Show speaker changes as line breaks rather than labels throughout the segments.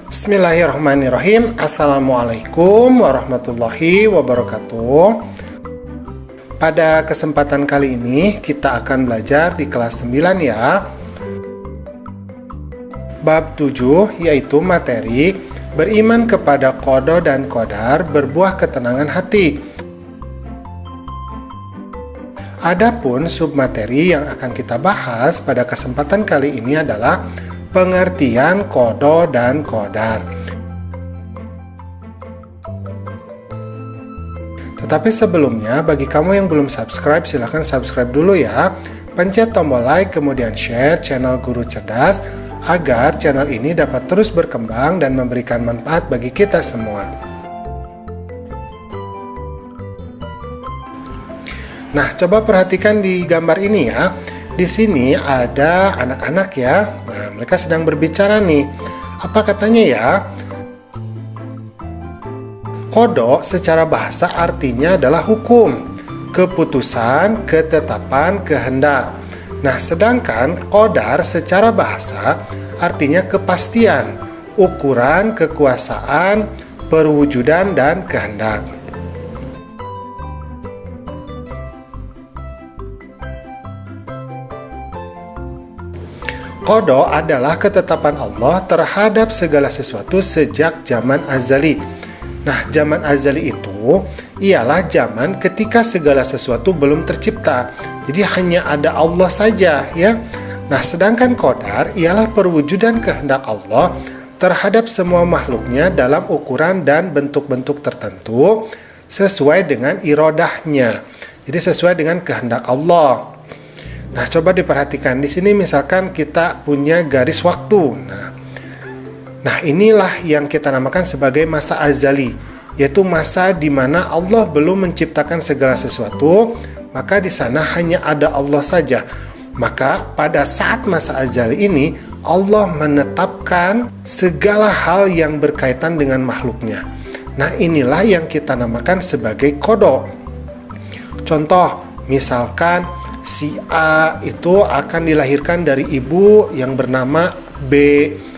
Bismillahirrahmanirrahim. Assalamualaikum warahmatullahi wabarakatuh. Pada kesempatan kali ini kita akan belajar di kelas 9 ya. Bab 7 yaitu materi beriman kepada qada dan qadar berbuah ketenangan hati. Adapun submateri yang akan kita bahas pada kesempatan kali ini adalah pengertian qada dan qadar. Tetapi sebelumnya, bagi kamu yang belum subscribe, silahkan subscribe dulu ya. Pencet tombol like, kemudian share channel Guru Cerdas, agar channel ini dapat terus berkembang dan memberikan manfaat bagi kita semua. Nah, coba perhatikan di gambar ini ya. Di sini ada anak-anak ya. Nah, mereka sedang berbicara nih. Apa katanya ya? Qada secara bahasa artinya adalah hukum, keputusan, ketetapan, kehendak. Nah, sedangkan qadar secara bahasa artinya kepastian, ukuran, kekuasaan, perwujudan, dan kehendak. Qada adalah ketetapan Allah terhadap segala sesuatu sejak zaman azali. Nah, zaman azali itu ialah zaman ketika segala sesuatu belum tercipta. Jadi hanya ada Allah saja ya. Nah, sedangkan qadar ialah perwujudan kehendak Allah terhadap semua makhluknya dalam ukuran dan bentuk-bentuk tertentu sesuai dengan iradahnya. Jadi sesuai dengan kehendak Allah. Nah, coba diperhatikan di sini misalkan kita punya garis waktu. Nah, inilah yang kita namakan sebagai masa azali, yaitu masa di mana Allah belum menciptakan segala sesuatu, maka di sana hanya ada Allah saja. Maka pada saat masa azali ini Allah menetapkan segala hal yang berkaitan dengan makhluknya. Nah, inilah yang kita namakan sebagai qada. Contoh, misalkan si A itu akan dilahirkan dari ibu yang bernama B,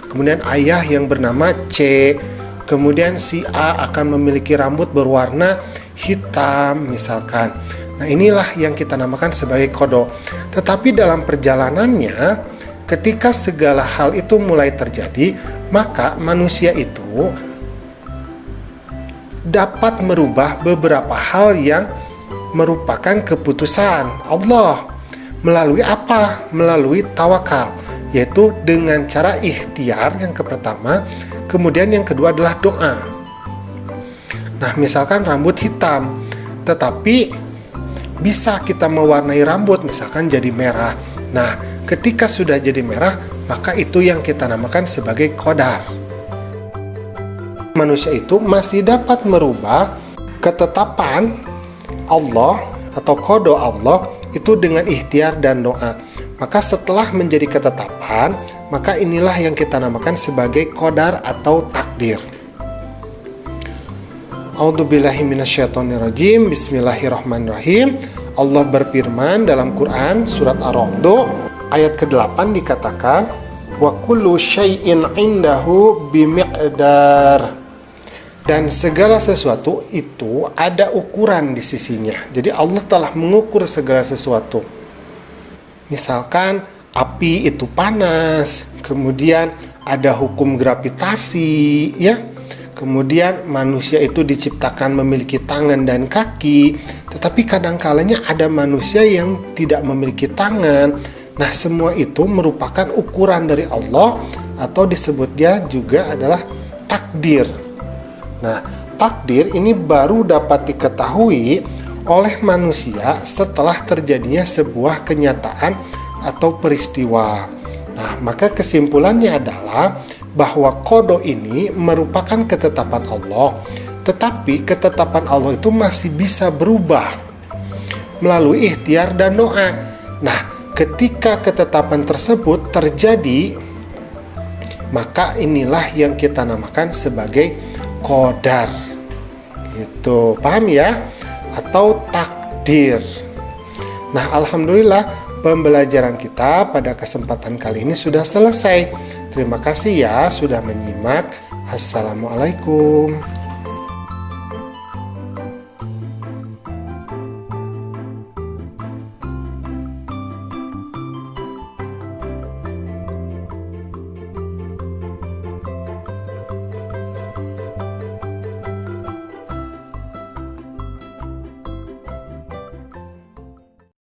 kemudian ayah yang bernama C, kemudian si A akan memiliki rambut berwarna hitam misalkan. Nah, inilah yang kita namakan sebagai qada. Tetapi dalam perjalanannya, ketika segala hal itu mulai terjadi, maka manusia itu dapat merubah beberapa hal yang merupakan keputusan Allah. Melalui apa? Melalui tawakal, yaitu dengan cara ikhtiar yang pertama, kemudian yang kedua adalah doa. Nah, misalkan rambut hitam, tetapi bisa kita mewarnai rambut misalkan jadi merah. Nah, ketika sudah jadi merah, maka itu yang kita namakan sebagai qadar. Manusia itu masih dapat merubah ketetapan Allah atau qada Allah itu dengan ikhtiar dan doa. Maka setelah menjadi ketetapan, maka inilah yang kita namakan sebagai qadar atau takdir. A'udzubillahi minasyaitonirrajim. Bismillahirrahmanirrahim. Allah berfirman dalam Quran surat Ar-Ra'd ayat ke-8 dikatakan, wa kullu syai'in 'indahu bimiqdar. Dan segala sesuatu itu ada ukuran di sisinya. Jadi Allah telah mengukur segala sesuatu. Misalkan api itu panas, kemudian ada hukum gravitasi, ya. Kemudian manusia itu diciptakan memiliki tangan dan kaki, tetapi kadang-kalanya ada manusia yang tidak memiliki tangan. Nah, semua itu merupakan ukuran dari Allah atau disebutnya juga adalah takdir. Nah, takdir ini baru dapat diketahui oleh manusia setelah terjadinya sebuah kenyataan atau peristiwa. Nah, maka kesimpulannya adalah bahwa qada ini merupakan ketetapan Allah, tetapi ketetapan Allah itu masih bisa berubah melalui ikhtiar dan doa. Nah, ketika ketetapan tersebut terjadi, maka inilah yang kita namakan sebagai qadar. Gitu, paham ya? Atau takdir. Nah, alhamdulillah pembelajaran kita pada kesempatan kali ini sudah selesai. Terima kasih ya sudah menyimak. Assalamualaikum.